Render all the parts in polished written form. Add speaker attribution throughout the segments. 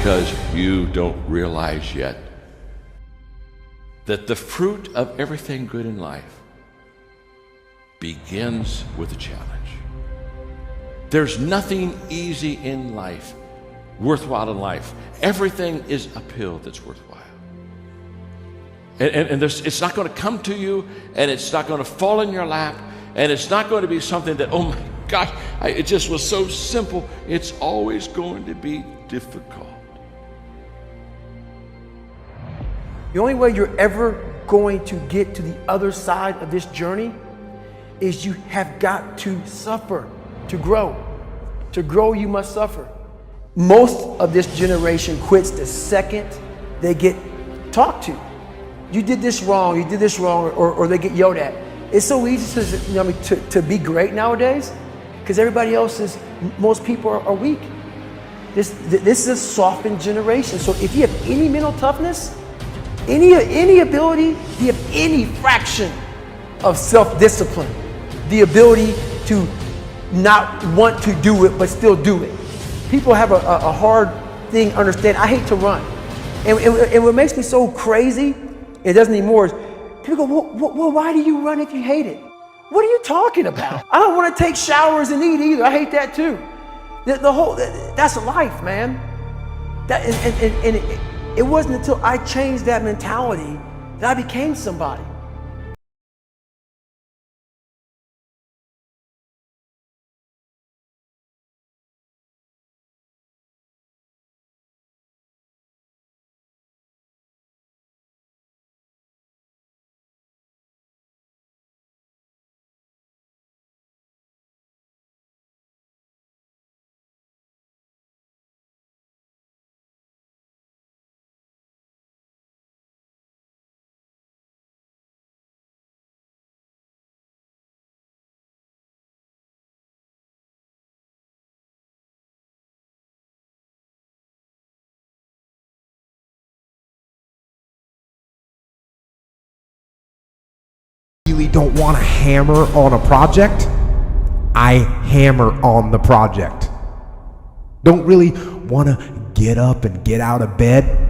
Speaker 1: because you don't realize yet that the fruit of everything good in life begins with a challenge. There's nothing easy in life, worthwhile in life. Everything is uphill that's worthwhile. And it's not going to come to you, and it's not going to fall in your lap, and it's not going to be something that, oh my gosh, it just was so simple. It's always going to be difficult.
Speaker 2: The only way you're ever going to get to the other side of this journey is you have got to suffer to grow. To grow, you must suffer. Most of this generation quits the second they get talked to. You did this wrong, or they get yelled at. It's so easy to be great nowadays because everybody else is, most people are weak. This is a softened generation. So if you have any mental toughness, any ability, if you have any fraction of self-discipline, the ability to not want to do it but still do it. People have a hard thing understand. I hate to run. And what makes me so crazy, it doesn't anymore, is people go, well, why do you run if you hate it? What are you talking about? I don't want to take showers and eat either. I hate that too. That's life, man. It wasn't until I changed that mentality that I became somebody.
Speaker 3: Really don't want to hammer on a project, I hammer on the project. Don't really want to get up and get out of bed,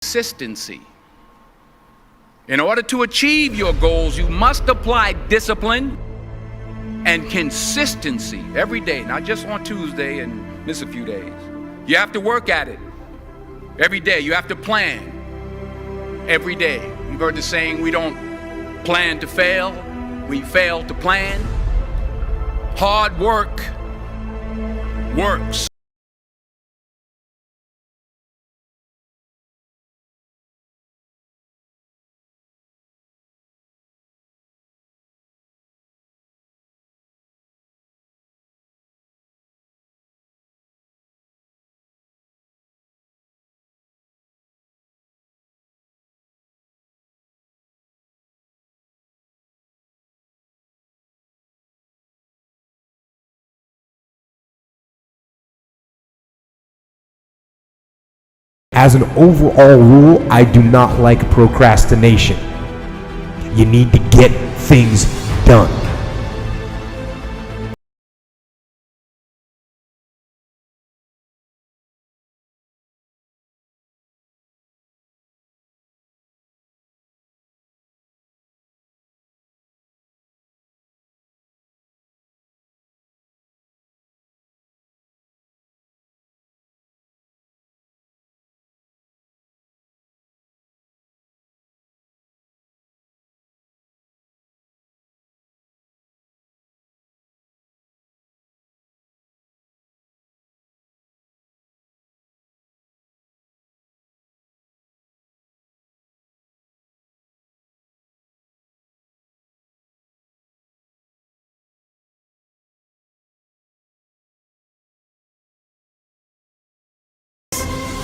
Speaker 4: Consistency. In order to achieve your goals, you must apply discipline and consistency every day, not just on Tuesday and miss a few days. You have to work at it every day. You have to plan every day. You've heard the saying, we don't plan to fail, we fail to plan. Hard work works.
Speaker 3: As an overall rule, I do not like procrastination. You need to get things done.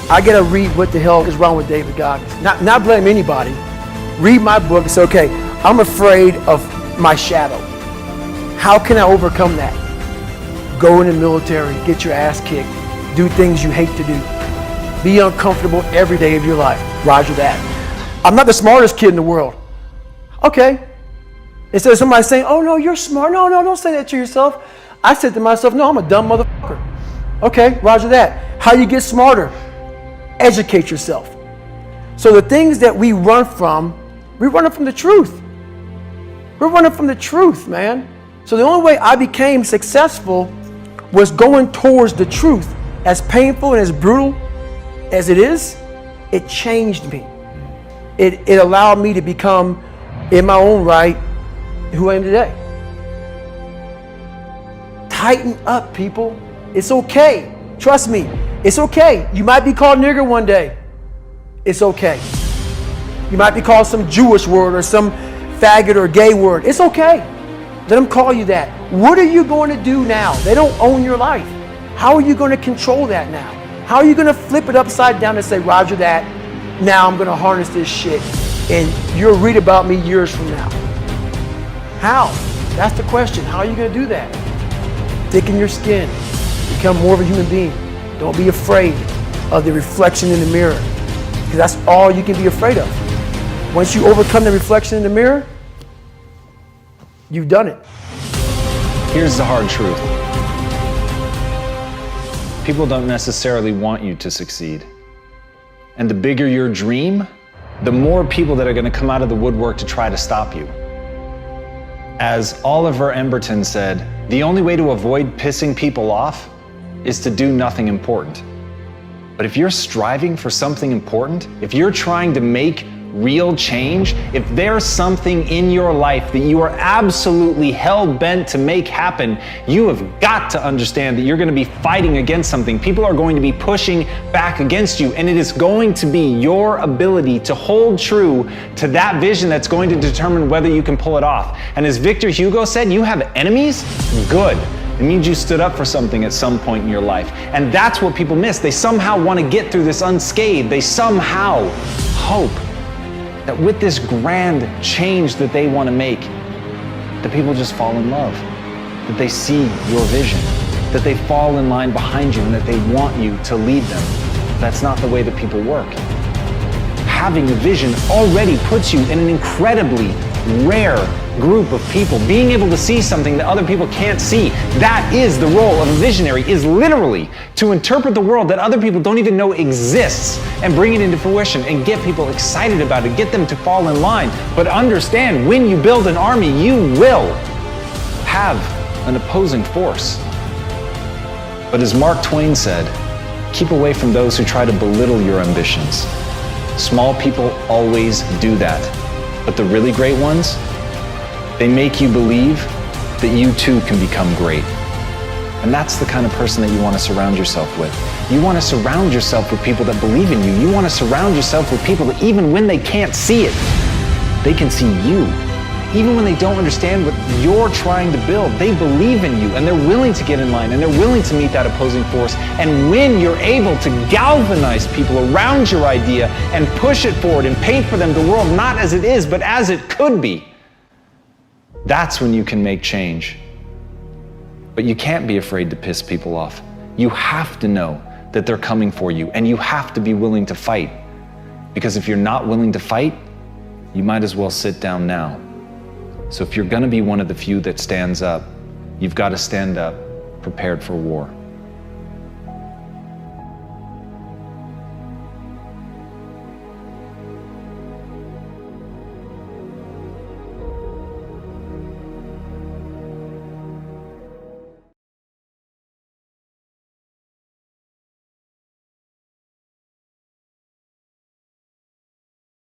Speaker 2: I gotta read what the hell is wrong with David Goggins. Not blame anybody. Read my book and say, okay, I'm afraid of my shadow. How can I overcome that? Go in the military, get your ass kicked, do things you hate to do. Be uncomfortable every day of your life. Roger that. I'm not the smartest kid in the world. Okay. Instead of somebody saying, oh no, you're smart. No, don't say that to yourself. I said to myself, no, I'm a dumb motherfucker. Okay, roger that. How you get smarter? Educate yourself. So the things that we run from the truth. We're running from the truth, man. So the only way I became successful was going towards the truth. As painful and as brutal as it is, it changed me. It allowed me to become, in my own right, who I am today. Tighten up, people. It's okay. Trust me, it's okay. You might be called nigger one day. It's okay. You might be called some Jewish word or some faggot or gay word. It's okay. Let them call you that. What are you going to do now? They don't own your life. How are you going to control that now? How are you going to flip it upside down and say, roger that, now I'm going to harness this shit and you'll read about me years from now? How? That's the question. How are you going to do that? Thicken your skin. Become more of a human being. Don't be afraid of the reflection in the mirror, because that's all you can be afraid of. Once you overcome the reflection in the mirror, you've done it.
Speaker 5: Here's the hard truth. People don't necessarily want you to succeed. And the bigger your dream, the more people that are going to come out of the woodwork to try to stop you. As Oliver Emberton said, the only way to avoid pissing people off is to do nothing important. But if you're striving for something important, if you're trying to make real change, if there's something in your life that you are absolutely hell-bent to make happen, you have got to understand that you're going to be fighting against something. People are going to be pushing back against you, and it is going to be your ability to hold true to that vision that's going to determine whether you can pull it off. And as Victor Hugo said, you have enemies? Good. It means you stood up for something at some point in your life. And that's what people miss. They somehow want to get through this unscathed. They somehow hope that with this grand change that they want to make, that people just fall in love, that they see your vision, that they fall in line behind you and that they want you to lead them. That's not the way that people work. Having a vision already puts you in an incredibly rare group of people. Being able to see something that other people can't see, that is the role of a visionary, is literally to interpret the world that other people don't even know exists and bring it into fruition and get people excited about it, get them to fall in line. But understand, when you build an army, you will have an opposing force. But as Mark Twain said, keep away from those who try to belittle your ambitions. Small people always do that. But the really great ones, they make you believe that you too can become great. And that's the kind of person that you want to surround yourself with. You want to surround yourself with people that believe in you. You want to surround yourself with people that even when they can't see it, they can see you. Even when they don't understand what you're trying to build, they believe in you and they're willing to get in line and they're willing to meet that opposing force. And when you're able to galvanize people around your idea and push it forward and paint for them the world not as it is, but as it could be, that's when you can make change. But you can't be afraid to piss people off. You have to know that they're coming for you, and you have to be willing to fight. Because if you're not willing to fight, you might as well sit down now. So if you're gonna be one of the few that stands up, you've got to stand up prepared for war.